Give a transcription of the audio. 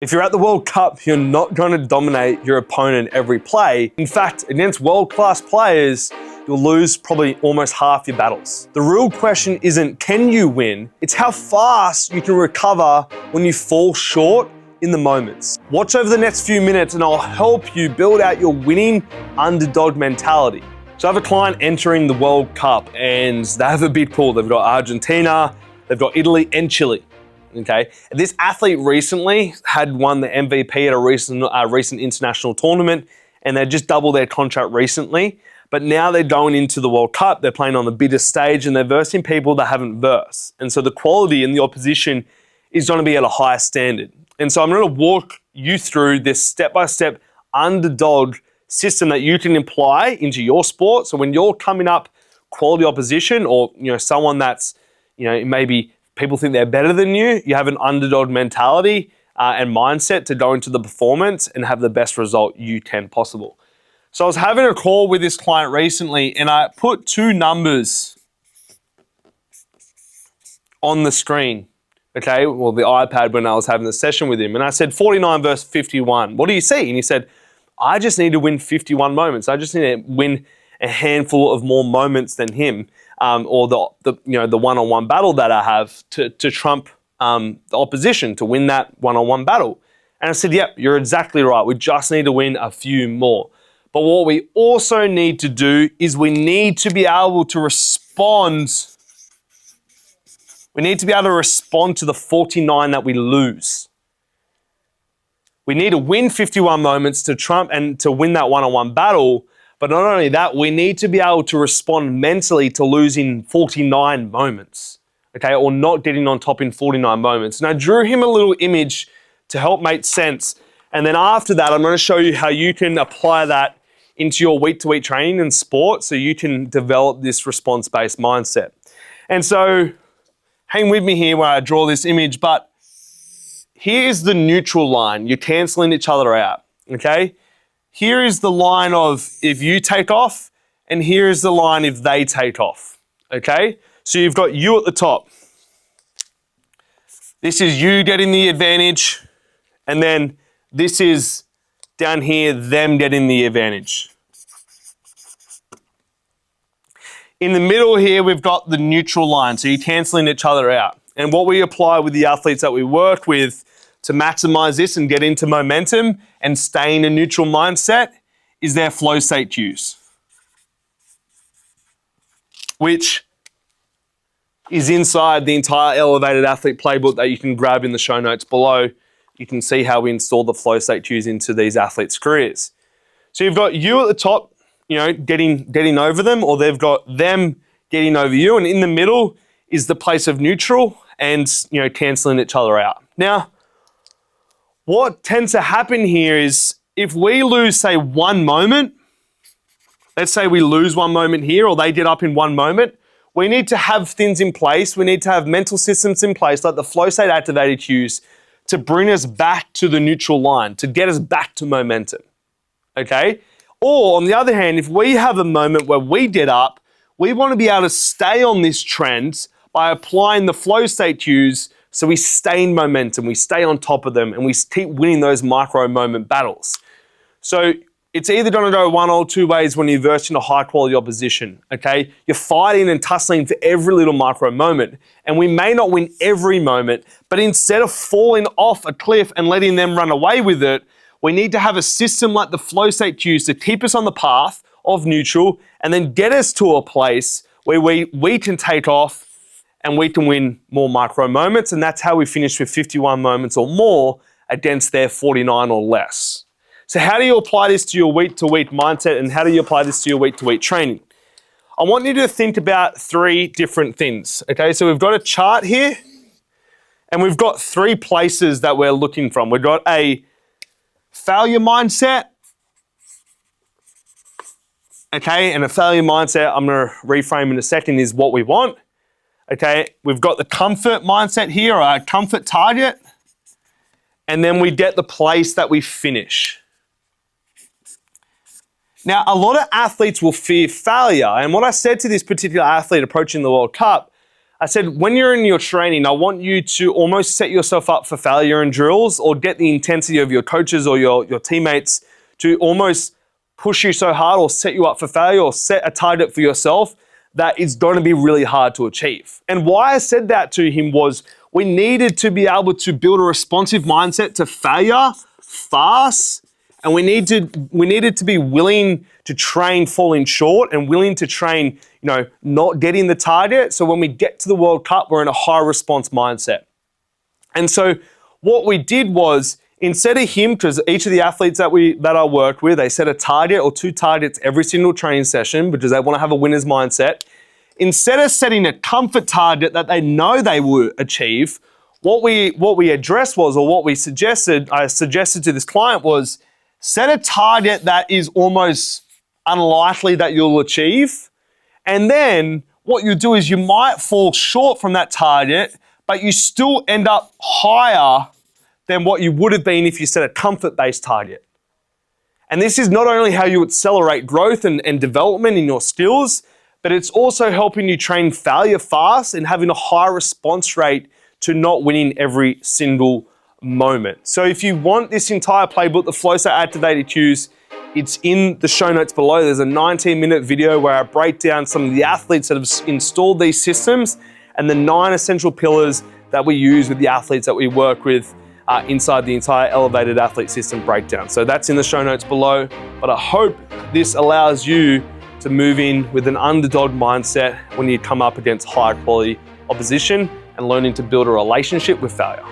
If you're at the World Cup, you're not going to dominate your opponent every play. In fact, against world-class players, you'll lose probably almost half your battles. The real question isn't can you win, it's how fast you can recover when you fall short in the moments. Watch over the next few minutes and I'll help you build out your winning underdog mentality. So I have a client entering the World Cup and they have a big pool. They've got Argentina, they've got Italy and Chile. Okay, this athlete recently had won the MVP at a recent international tournament, and they just doubled their contract recently. But now they're going into the World Cup. They're playing on the biggest stage, and they're versing people that haven't versed. And so the quality in the opposition is going to be at a higher standard. And so I'm going to walk you through this step-by-step underdog system that you can apply into your sport. So when you're coming up quality opposition, or someone that's maybe people think they're better than you, you have an underdog mentality and mindset to go into the performance and have the best result you can possible. So I was having a call with this client recently and I put two numbers on the screen, okay, well the iPad when I was having the session with him, and I said 49 versus 51. What do you see? And he said, I just need to win 51 moments. I just need to win a handful of more moments than him. Or the one-on-one battle that I have to trump the opposition to win that one-on-one battle. And I said, yep, you're exactly right. We just need to win a few more. But what we also need to do is we need to be able to respond. We need to be able to respond to the 49 that we lose. We need to win 51 moments to trump and to win that one-on-one battle. But not only that, we need to be able to respond mentally to losing 49 moments, okay, or not getting on top in 49 moments. And I drew him a little image to help make sense. And then after that, I'm going to show you how you can apply that into your week-to-week training and sport so you can develop this response-based mindset. And so hang with me here when I draw this image, but here's the neutral line. You're canceling each other out, okay? Here is the line of if you take off, and here is the line if they take off, okay? So you've got you at the top. This is you getting the advantage, and then this is down here, them getting the advantage. In the middle here, we've got the neutral line, so you're canceling each other out. And what we apply with the athletes that we work with to maximize this and get into momentum and stay in a neutral mindset is their flow state cues, which is inside the entire Elevated Athlete Playbook that you can grab in the show notes below. You can see how we install the flow state cues into these athletes' careers. So you've got you at the top, getting over them, or they've got them getting over you, and in the middle is the place of neutral and canceling each other out. Now, what tends to happen here is if we lose, say, one moment, let's say we lose one moment here or they get up in one moment, we need to have things in place. We need to have mental systems in place like the flow state activated cues to bring us back to the neutral line, to get us back to momentum, okay? Or on the other hand, if we have a moment where we get up, we want to be able to stay on this trend by applying the flow state cues so we stay in momentum, we stay on top of them, and we keep winning those micro moment battles. So it's either going to go one or two ways when you're versing a high quality opposition, okay? You're fighting and tussling for every little micro moment, and we may not win every moment, but instead of falling off a cliff and letting them run away with it, we need to have a system like the flow state cues to keep us on the path of neutral and then get us to a place where we can take off and we can win more micro moments, and that's how we finish with 51 moments or more against their 49 or less. So how do you apply this to your week-to-week mindset, and how do you apply this to your week-to-week training? I want you to think about three different things, okay? So we've got a chart here, and we've got three places that we're looking from. We've got a failure mindset, okay? And a failure mindset, I'm going to reframe in a second, is what we want. Okay, we've got the comfort mindset here, our comfort target, and then we get the place that we finish. Now, a lot of athletes will fear failure, and what I said to this particular athlete approaching the World Cup, I said, when you're in your training, I want you to almost set yourself up for failure in drills, or get the intensity of your coaches or your teammates to almost push you so hard or set you up for failure, or set a target for yourself that is going to be really hard to achieve. And why I said that to him was, we needed to be able to build a responsive mindset to failure fast, and we needed to be willing to train falling short and willing to train, not getting the target. So when we get to the World Cup, we're in a high response mindset. And so what we did was, instead of him, because each of the athletes that I worked with, they set a target or 2 targets every single training session because they want to have a winner's mindset. Instead of setting a comfort target that they know they will achieve, what we addressed was, or what I suggested to this client was, set a target that is almost unlikely that you'll achieve. And then what you do is, you might fall short from that target, but you still end up higher than what you would have been if you set a comfort-based target. And this is not only how you accelerate growth and development in your skills, but it's also helping you train failure fast and having a high response rate to not winning every single moment. So if you want this entire playbook, the FlowState Activated Cues, it's in the show notes below. There's a 19-minute video where I break down some of the athletes that have installed these systems and the 9 essential pillars that we use with the athletes that we work with inside the entire Elevated Athlete System breakdown. So that's in the show notes below. But I hope this allows you to move in with an underdog mindset when you come up against high quality opposition, and learning to build a relationship with failure.